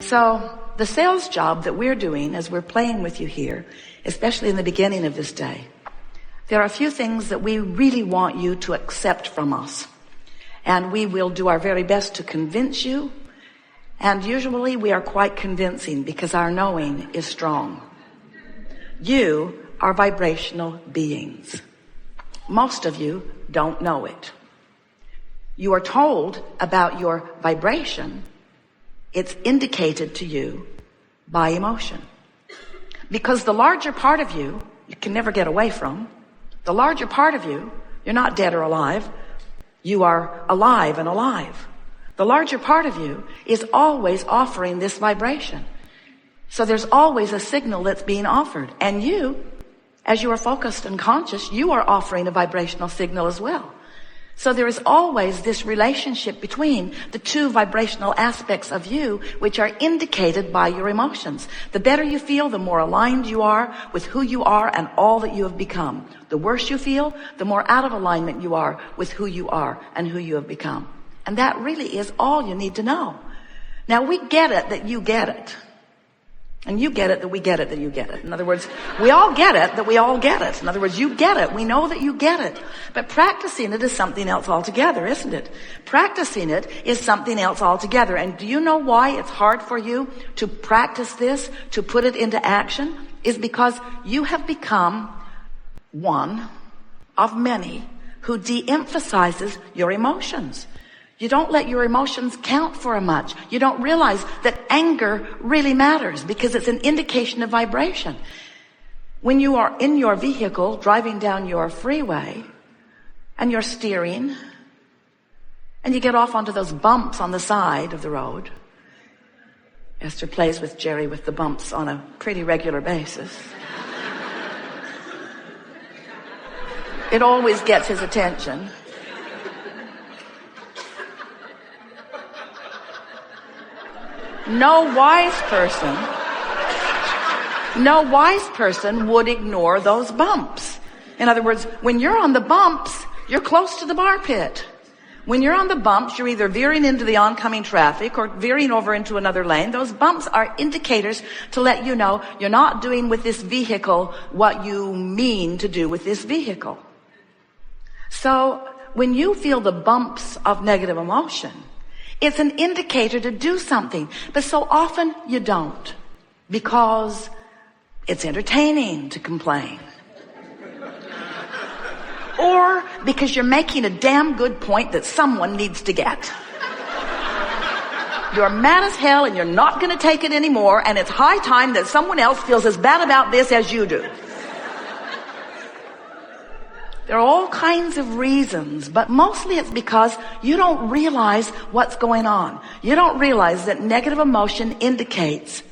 So the sales job that we're doing as we're playing with you here, especially in the beginning of this day, there are a few things that we really want you to accept from us. And we will do our very best to convince you. And usually we are quite convincing because our knowing is strong. You are vibrational beings. Most of you don't know it. You are told about your vibration. It's indicated to you by emotion. Because the larger part of you, you can never get away from. The larger part of you, you're not dead or alive. You are alive and alive. The larger part of you is always offering this vibration. So there's always a signal that's being offered. And you, as you are focused and conscious, you are offering a vibrational signal as well. So there is always this relationship between the two vibrational aspects of you, which are indicated by your emotions. The better you feel, the more aligned you are with who you are and all that you have become. The worse you feel, the more out of alignment you are with who you are and who you have become. And that really is all you need to know. Now we get it that you get it. And you get it that we get it that you get it. In other words, we all get it that we all get it. In other words, you get it. We know that you get it. But practicing it is something else altogether, isn't it? Practicing it is something else altogether. And do you know why it's hard for you to practice this, to put it into action? Is because you have become one of many who de-emphasizes your emotions. You don't let your emotions count for much. You don't realize that anger really matters because it's an indication of vibration. When you are in your vehicle driving down your freeway and you're steering and you get off onto those bumps on the side of the road. Esther plays with Jerry with the bumps on a pretty regular basis. It always gets his attention. No wise person would ignore those bumps. In other words, when you're on the bumps, you're close to the bar pit. When you're on the bumps, you're either veering into the oncoming traffic or veering over into another lane. Those bumps are indicators to let you know you're not doing with this vehicle what you mean to do with this vehicle. So when you feel the bumps of negative emotion, it's an indicator to do something. But so often you don't, because it's entertaining to complain. Or because you're making a damn good point that someone needs to get. You're mad as hell and you're not going to take it anymore, and it's high time that someone else feels as bad about this as you do. There are all kinds of reasons, but mostly it's because you don't realize what's going on. You don't realize that negative emotion indicates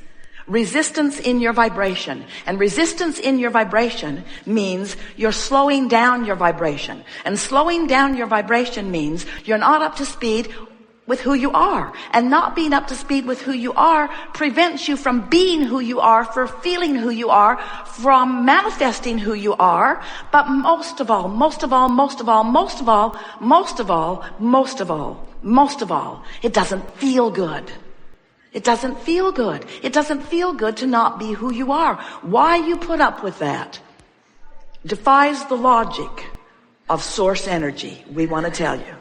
resistance in your vibration. And resistance in your vibration means you're slowing down your vibration. And slowing down your vibration means you're not up to speed with who you are. And not being up to speed with who you are prevents you from being who you are, for feeling who you are, from manifesting who you are. But most of all, it doesn't feel good. It doesn't feel good. It doesn't feel good to not be who you are. Why you put up with that defies the logic of source energy, we want to tell you.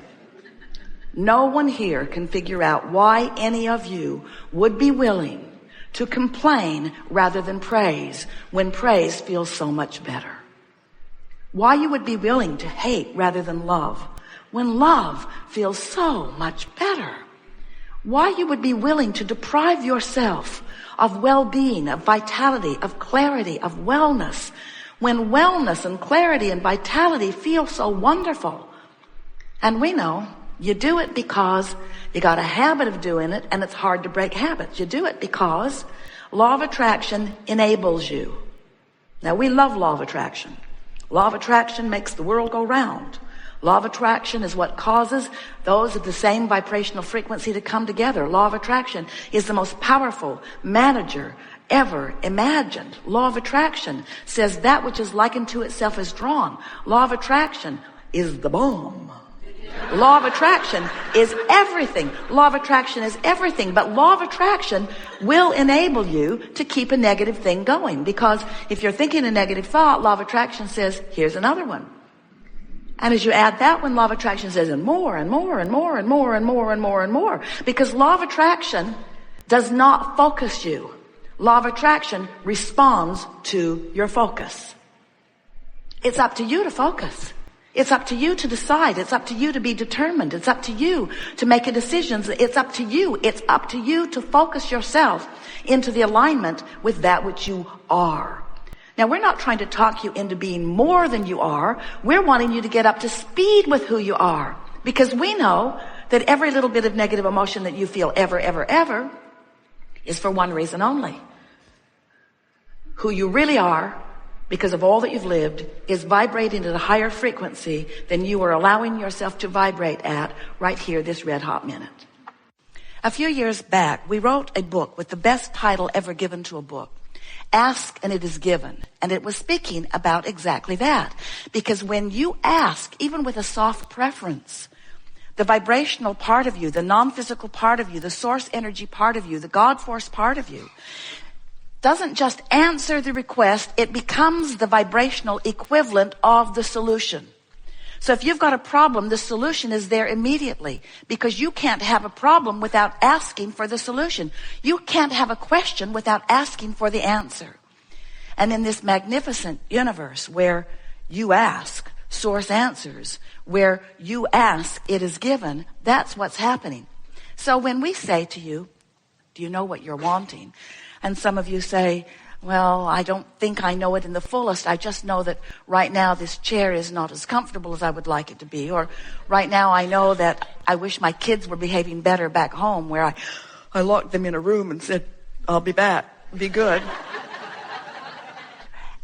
No one here can figure out why any of you would be willing to complain rather than praise when praise feels so much better. Why you would be willing to hate rather than love when love feels so much better. Why you would be willing to deprive yourself of well-being, of vitality, of clarity, of wellness when wellness and clarity and vitality feel so wonderful. And we know you do it because you got a habit of doing it, and it's hard to break habits. You do it because law of attraction enables you. Now, we love law of attraction. Law of attraction makes the world go round. Law of attraction is what causes those of the same vibrational frequency to come together. Law of attraction is the most powerful manager ever imagined. Law of attraction says that which is likened to itself is drawn. Law of attraction is the bomb. Law of attraction is everything. Law of attraction is everything. But law of attraction will enable you to keep a negative thing going. Because if you're thinking a negative thought, law of attraction says, here's another one. And as you add that one, law of attraction says, and more, and more, and more, and more, and more, and more, and more. Because law of attraction does not focus you. Law of attraction responds to your focus. It's up to you to focus. It's up to you to decide. It's up to you to be determined. It's up to you to make a decision. It's up to you. It's up to you to focus yourself into the alignment with that which you are. Now, we're not trying to talk you into being more than you are. We're wanting you to get up to speed with who you are. Because we know that every little bit of negative emotion that you feel ever is for one reason only. Who you really are, because of all that you've lived, is vibrating at a higher frequency than you are allowing yourself to vibrate at right here, this red hot minute. A few years back, we wrote a book with the best title ever given to a book. Ask and it is given. And it was speaking about exactly that. Because when you ask, even with a soft preference, the vibrational part of you, the non-physical part of you, the source energy part of you, the God force part of you, doesn't just answer the request, it becomes the vibrational equivalent of the solution. So if you've got a problem, the solution is there immediately, because you can't have a problem without asking for the solution. You can't have a question without asking for the answer. And in this magnificent universe where you ask, source answers, where you ask, it is given, that's what's happening. So when we say to you, do you know what you're wanting? And some of you say, well, I don't think I know it in the fullest. I just know that right now this chair is not as comfortable as I would like it to be. Or right now I know that I wish my kids were behaving better back home, where I locked them in a room and said, I'll be back. Be good.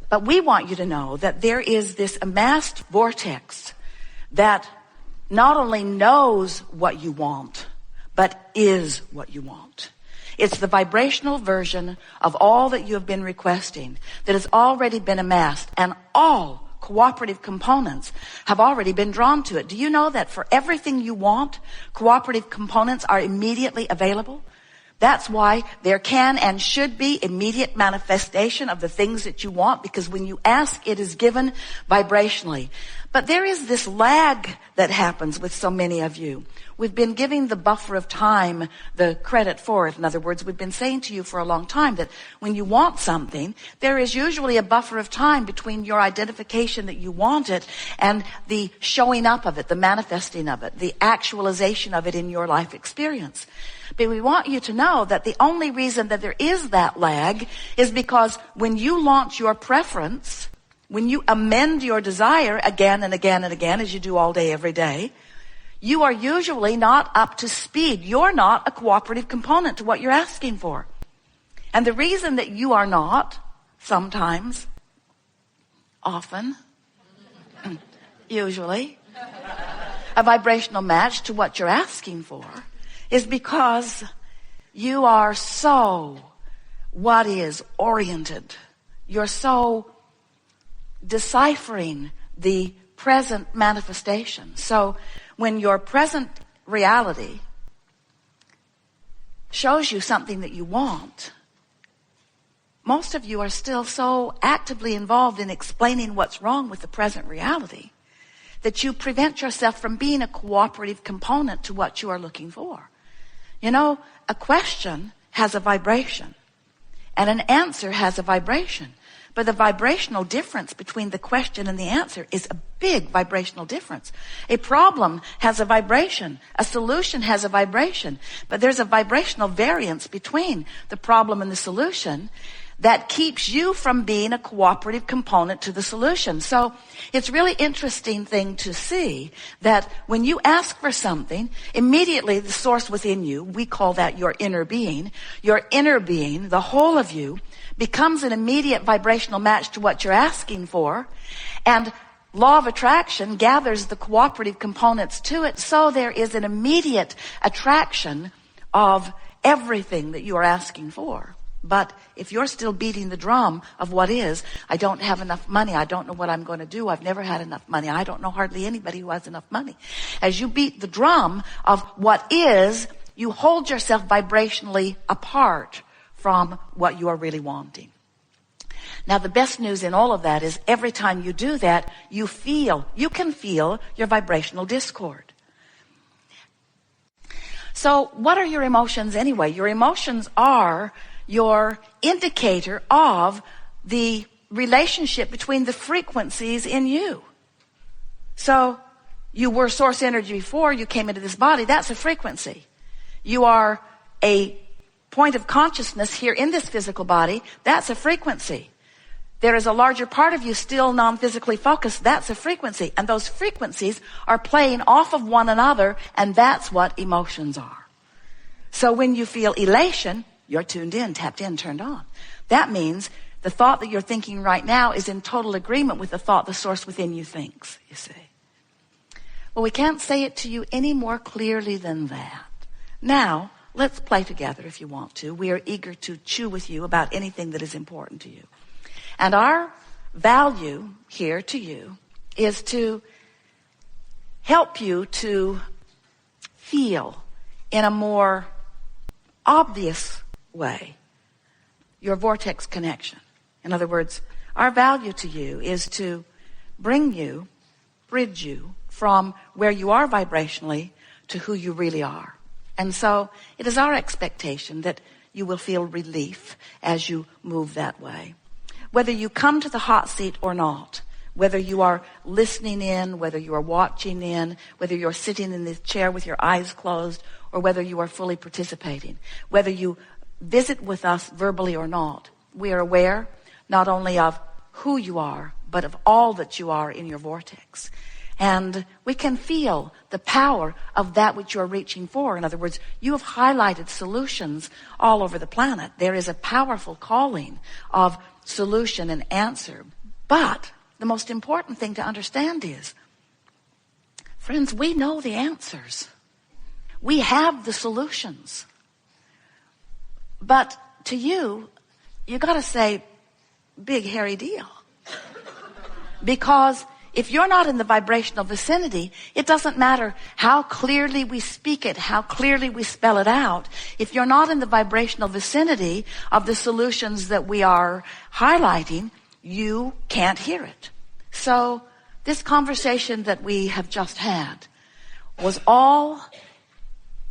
But we want you to know that there is this amassed vortex that not only knows what you want, but is what you want. It's the vibrational version of all that you have been requesting that has already been amassed, and all cooperative components have already been drawn to it. Do you know that for everything you want, cooperative components are immediately available? That's why there can and should be immediate manifestation of the things that you want, because when you ask, it is given vibrationally. But there is this lag that happens with so many of you. We've been giving the buffer of time the credit for it. In other words, we've been saying to you for a long time that when you want something, there is usually a buffer of time between your identification that you want it and the showing up of it, the manifesting of it, the actualization of it in your life experience. But we want you to know that the only reason that there is that lag is because when you launch your preference, when you amend your desire again and again and again, as you do all day, every day, you are usually not up to speed. You're not a cooperative component to what you're asking for. And the reason that you are not, sometimes, often, usually, a vibrational match to what you're asking for is because you are so what is oriented. You're so deciphering the present manifestation. So when your present reality shows you something that you want, most of you are still so actively involved in explaining what's wrong with the present reality that you prevent yourself from being a cooperative component to what you are looking for. You know, a question has a vibration, and an answer has a vibration. But the vibrational difference between the question and the answer is a big vibrational difference. A problem has a vibration. A solution has a vibration. But there's a vibrational variance between the problem and the solution that keeps you from being a cooperative component to the solution. So it's really interesting thing to see that when you ask for something, immediately the source within you, we call that your inner being, the whole of you, becomes an immediate vibrational match to what you're asking for. And law of attraction gathers the cooperative components to it, so there is an immediate attraction of everything that you are asking for. But if you're still beating the drum of what is, I don't have enough money, I don't know what I'm going to do, I've never had enough money, I don't know hardly anybody who has enough money. As you beat the drum of what is, you hold yourself vibrationally apart from what you are really wanting. Now, the best news in all of that is every time you do that, you can feel your vibrational discord. So what are your emotions anyway? Your emotions are your indicator of the relationship between the frequencies in you. So you were source energy before you came into this body. That's a frequency. You are a point of consciousness here in this physical body. That's a frequency. There is a larger part of you still non-physically focused. That's a frequency. And those frequencies are playing off of one another, and that's what emotions are. So when you feel elation, you're tuned in, tapped in, turned on. That means the thought that you're thinking right now is in total agreement with the thought the source within you thinks, you see. Well, we can't say it to you any more clearly than that. Now, let's play together if you want to. We are eager to chew with you about anything that is important to you. And our value here to you is to help you to feel in a more obvious way your vortex connection. In other words, our value to you is to bridge you from where you are vibrationally to who you really are. And so it is our expectation that you will feel relief as you move that way. Whether you come to the hot seat or not, whether you are listening in, whether you are watching in, whether you're sitting in this chair with your eyes closed, or whether you are fully participating, whether you visit with us verbally or not, we are aware not only of who you are, but of all that you are in your vortex. And we can feel the power of that which you're reaching for. In other words, you have highlighted solutions all over the planet. There is a powerful calling of solution and answer. But the most important thing to understand is, friends, we know the answers. We have the solutions. But to you, you got to say, big hairy deal. Because if you're not in the vibrational vicinity, it doesn't matter how clearly we speak it, how clearly we spell it out. If you're not in the vibrational vicinity of the solutions that we are highlighting, you can't hear it. So this conversation that we have just had was all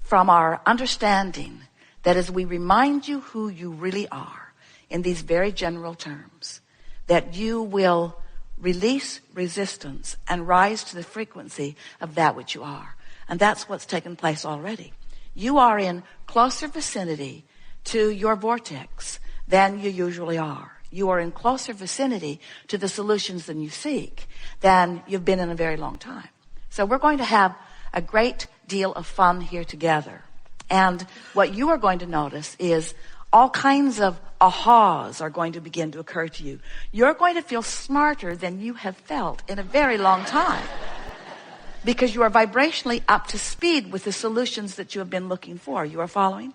from our understanding that as we remind you who you really are in these very general terms, that you will release resistance and rise to the frequency of that which you are. And that's what's taken place already. You are in closer vicinity to your vortex than you usually are. You are in closer vicinity to the solutions than you seek than you've been in a very long time. So we're going to have a great deal of fun here together. And what you are going to notice is all kinds of ahas are going to begin to occur to you. You're going to feel smarter than you have felt in a very long time because you are vibrationally up to speed with the solutions that you have been looking for. You are following?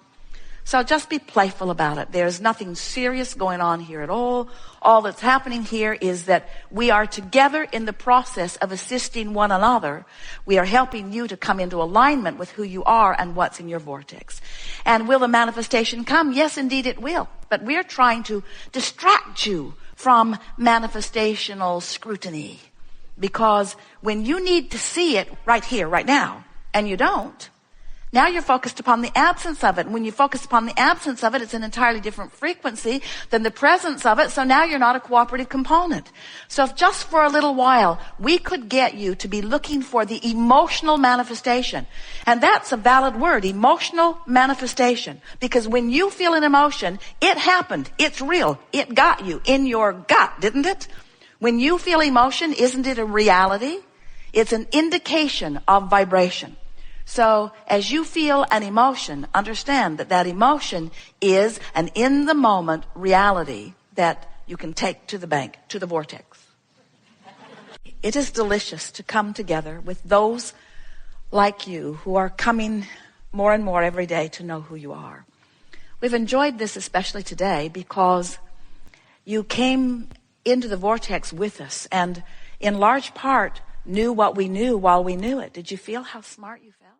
So just be playful about it. There's nothing serious going on here at all. All that's happening here is that we are together in the process of assisting one another. We are helping you to come into alignment with who you are and what's in your vortex. And will the manifestation come? Yes, indeed it will. But we're trying to distract you from manifestational scrutiny. Because when you need to see it right here, right now, and you don't, now you're focused upon the absence of it. And when you focus upon the absence of it, it's an entirely different frequency than the presence of it. So now you're not a cooperative component. So if just for a little while, we could get you to be looking for the emotional manifestation. And that's a valid word, emotional manifestation. Because when you feel an emotion, it happened. It's real. It got you in your gut, didn't it? When you feel emotion, isn't it a reality? It's an indication of vibration. So as you feel an emotion, understand that that emotion is an in-the-moment reality that you can take to the bank, to the vortex. It is delicious to come together with those like you who are coming more and more every day to know who you are. We've enjoyed this especially today because you came into the vortex with us and in large part knew what we knew while we knew it. Did you feel how smart you felt?